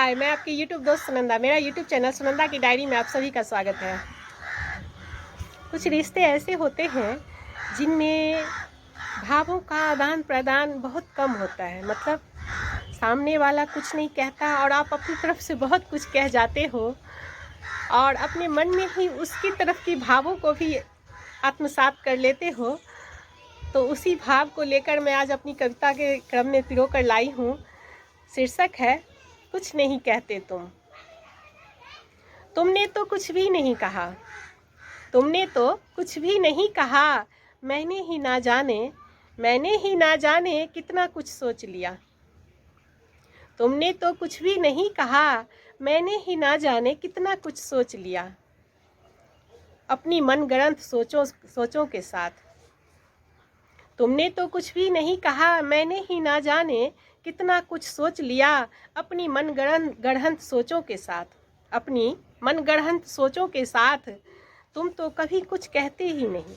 हाय, मैं आपकी यूट्यूब दोस्त सुनंदा। मेरा यूट्यूब चैनल सुनंदा की डायरी में आप सभी का स्वागत है। कुछ रिश्ते ऐसे होते हैं जिनमें भावों का आदान प्रदान बहुत कम होता है। मतलब सामने वाला कुछ नहीं कहता और आप अपनी तरफ से बहुत कुछ कह जाते हो और अपने मन में ही उसकी तरफ की भावों को भी आत्मसात कर लेते हो। तो उसी भाव को लेकर मैं आज अपनी कविता के क्रम में पिरो कर लाई हूँ। शीर्षक है कुछ नहीं कहते तुमने तो कुछ भी नहीं कहा। तुमने तो कुछ भी नहीं कहा, मैंने ही ना जाने कितना कुछ सोच लिया। तुमने तो कुछ भी नहीं कहा, मैंने ही ना जाने कितना कुछ सोच लिया। अपनी मनगढ़ंत सोचों के साथ। तुमने तो कुछ भी नहीं कहा, मैंने ही ना जाने कितना कुछ सोच लिया। अपनी मनगढ़ंत सोचों के साथ, अपनी मनगढ़ंत सोचों के साथ। तुम तो कभी कुछ कहते ही नहीं,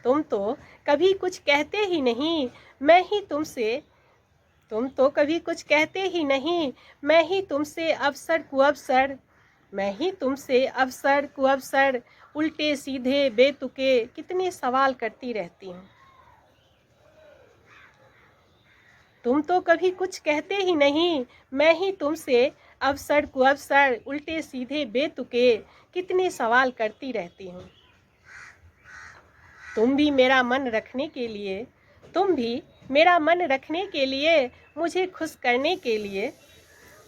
तुम तो कभी कुछ कहते ही नहीं, मैं ही तुमसे। तुम तो कभी कुछ कहते ही नहीं, मैं ही तुमसे अवसर कुअवसर, मैं ही तुमसे अवसर कुअवसर, उल्टे सीधे बेतुके कितने सवाल करती रहती हूँ। तुम तो कभी कुछ कहते ही नहीं, मैं ही तुमसे अवसर कुअवसर, उल्टे सीधे बेतुके कितने सवाल करती रहती हूँ। तुम भी मेरा मन रखने के लिए, तुम भी मेरा मन रखने के लिए, मुझे खुश करने के लिए,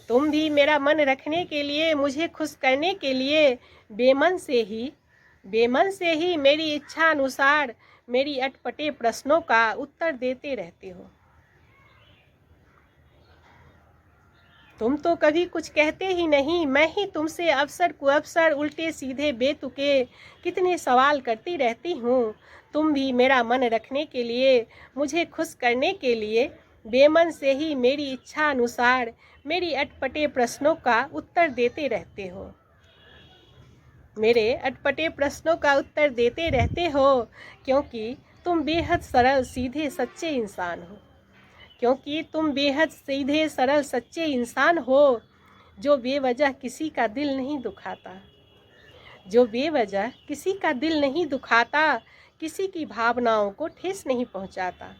तुम भी मेरा मन रखने के लिए, मुझे खुश करने के लिए बेमन से ही मेरी इच्छा अनुसार मेरी अटपटे प्रश्नों का उत्तर देते रहते हो। तुम तो कभी कुछ कहते ही नहीं, मैं ही तुमसे अवसर कुअवसर, उल्टे सीधे बेतुके कितने सवाल करती रहती हूँ। तुम भी मेरा मन रखने के लिए, मुझे खुश करने के लिए बेमन से ही मेरी इच्छा अनुसार मेरी अटपटे प्रश्नों का उत्तर देते रहते हो। मेरे अटपटे प्रश्नों का उत्तर देते रहते हो, क्योंकि तुम बेहद सरल सीधे सच्चे इंसान हो। क्योंकि तुम बेहद सीधे सरल सच्चे इंसान हो, जो बेवजह किसी का दिल नहीं दुखाता, जो बेवजह किसी का दिल नहीं दुखाता, किसी की भावनाओं को ठेस नहीं पहुंचाता।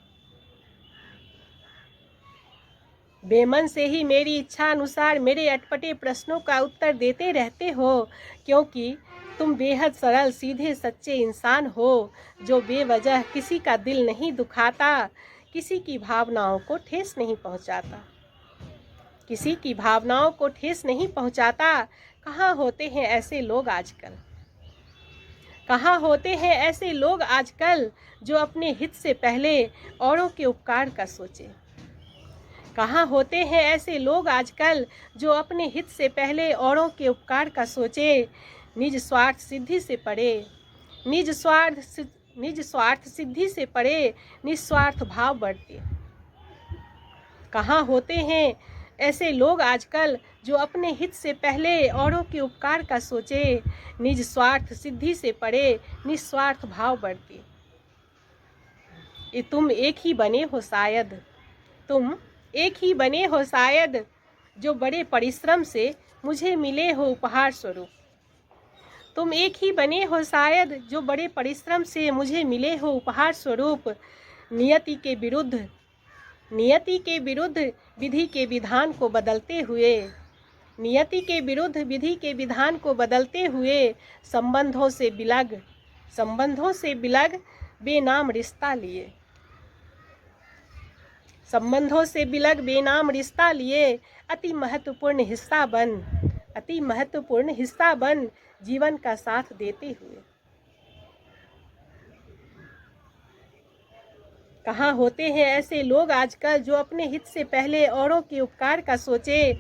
बेमन से ही मेरी इच्छा अनुसार मेरे अटपटे प्रश्नों का उत्तर देते रहते हो, क्योंकि तुम बेहद सरल सीधे सच्चे इंसान हो, जो बेवजह किसी का दिल नहीं दुखाता, किसी की भावनाओं को ठेस नहीं पहुंचाता, किसी की भावनाओं को ठेस नहीं पहुंचाता। कहाँ होते हैं ऐसे लोग आजकल, कहाँ होते हैं ऐसे लोग आजकल, जो अपने हित से पहले औरों के उपकार का सोचे। कहाँ होते हैं ऐसे लोग आजकल, जो अपने हित से पहले औरों के उपकार का सोचे। निज स्वार्थ सिद्धि से परे, निज स्वार्थ सिद्धि से परे निस्वार्थ भाव बढ़ते। कहाँ होते हैं ऐसे लोग आजकल, जो अपने हित से पहले औरों के उपकार का सोचे। निज स्वार्थ सिद्धि से परे निस्वार्थ भाव बढ़ते। ये तुम एक ही बने हो शायद, तुम एक ही बने हो शायद, जो बड़े परिश्रम से मुझे मिले हो उपहार स्वरूप। तुम एक ही बने हो शायद, जो बड़े परिश्रम से मुझे मिले हो उपहार स्वरूप। नियति के विरुद्ध विधि के विधान को बदलते हुए, नियति के विरुद्ध विधि के विधान को बदलते हुए संबंधों से बिलग बेनाम रिश्ता लिए, संबंधों से बिलग बेनाम रिश्ता लिए अति महत्वपूर्ण हिस्सा बन जीवन का साथ देते हुए। कहाँ होते हैं ऐसे लोग आजकल, जो अपने हित से पहले औरों के उपकार का सोचे।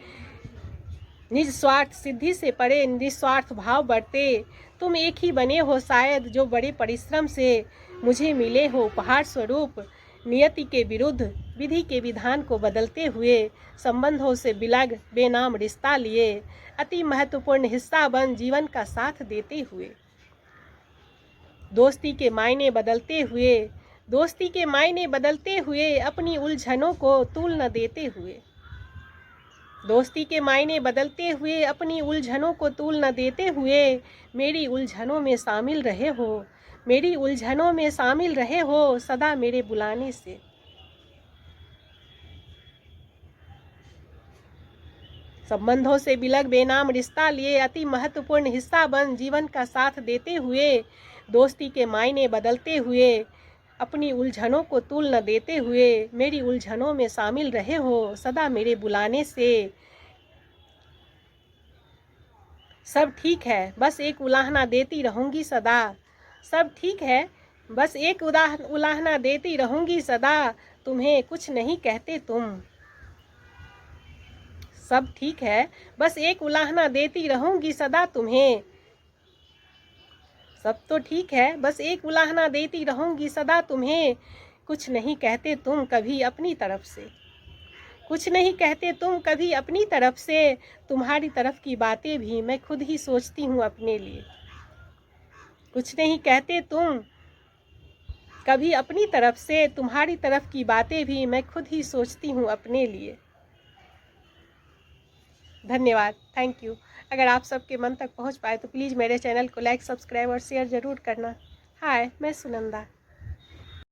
निज स्वार्थ सिद्धि से परे निस्वार्थ भाव बढ़ते। तुम एक ही बने हो शायद, जो बड़े परिश्रम से मुझे मिले हो उपहार स्वरूप। नियति के विरुद्ध विधि के विधान को बदलते हुए संबंधों से बिलग बेनाम रिश्ता लिए अति महत्वपूर्ण हिस्सा बन जीवन का साथ देते हुए। दोस्ती के मायने बदलते हुए अपनी उलझनों को तूल न देते हुए, दोस्ती के मायने बदलते हुए, अपनी उलझनों को तूल न देते हुए, मेरी उलझनों में शामिल रहे हो, मेरी उलझनों में शामिल रहे हो सदा मेरे बुलाने से। संबंधों से बिलग बेनाम रिश्ता लिए अति महत्वपूर्ण हिस्सा बन जीवन का साथ देते हुए, दोस्ती के मायने बदलते हुए, अपनी उलझनों को तूल न देते हुए, मेरी उलझनों में शामिल रहे हो सदा मेरे बुलाने से। सब ठीक है बस एक उलाहना देती रहूँगी सदा, सब ठीक है बस एक उलाहना देती रहूँगी सदा, तुम्हें कुछ नहीं कहते तुम। सब ठीक है बस एक उलाहना देती रहूँगी सदा तुम्हें। सब तो ठीक है बस एक उलाहना देती रहूँगी सदा तुम्हें, कुछ नहीं कहते तुम कभी अपनी तरफ से, कुछ नहीं कहते तुम कभी अपनी तरफ से, तुम्हारी तरफ की बातें भी मैं खुद ही सोचती हूँ अपने लिए। कुछ नहीं कहते तुम कभी अपनी तरफ से, तुम्हारी तरफ की बातें भी मैं खुद ही सोचती हूँ अपने लिए। धन्यवाद, थैंक यू। अगर आप सबके मन तक पहुँच पाए तो प्लीज़ मेरे चैनल को लाइक, सब्सक्राइब और शेयर ज़रूर करना। हाय, मैं सुनंदा।